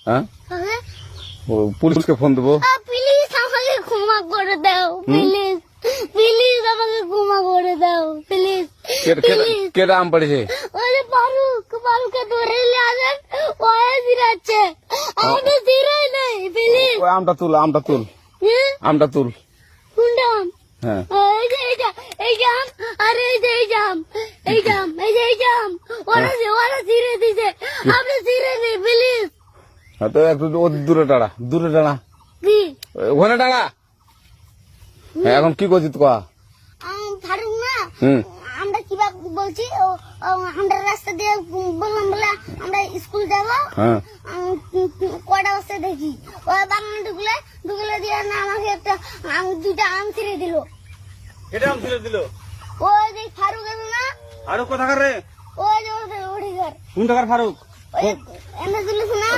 হ্যাঁ পুলিশকে ফোন দেবো। প্লিজ আমাকে ক্ষমা করে দাও, প্লিজ প্লিজ আমাকে ক্ষমা করে দাও, প্লিজ। কেটা আম পড়েছে? ওই যে ফারুককে ধরে নিয়ে আসেন, ওয়ে জিরাচ্ছে, আমাদের জিরাই নেই, প্লিজ। ওই আমটা তুল, আমটা তুল, আমটা তুল। কোনটা আম? হ্যাঁ এই যে এই যে আম, আর এই যে এই যে আম, এই যে আম, এই যে এই যে আম, ওরা জিরে দিছে, আপনি জিরে নেই, প্লিজ। তো একটু দূরে দাঁড়া, দূরে দাঁড়া, কি ওখানে দাঁড়া। হ্যাঁ এখন কি করছিস তোয়া? ফারুক না, আমরা কিবা বলছি, আমরা রাস্তা দিয়ে বললাম বলে আমরা স্কুল যাবো, কটা বস্তা দেখি ওই বাগানে ঢুকলে দিয়ে না আমাকে একটা দুইটা আম ছিঁড়ে দিল। এটা আম ছিঁড়ে দিল? ওই যে ফারুক আছে না, ফারুক কোথাকার রে? ওই যে ওঠে ঘর, কোন টাকার ফারুক? এনে দিল না।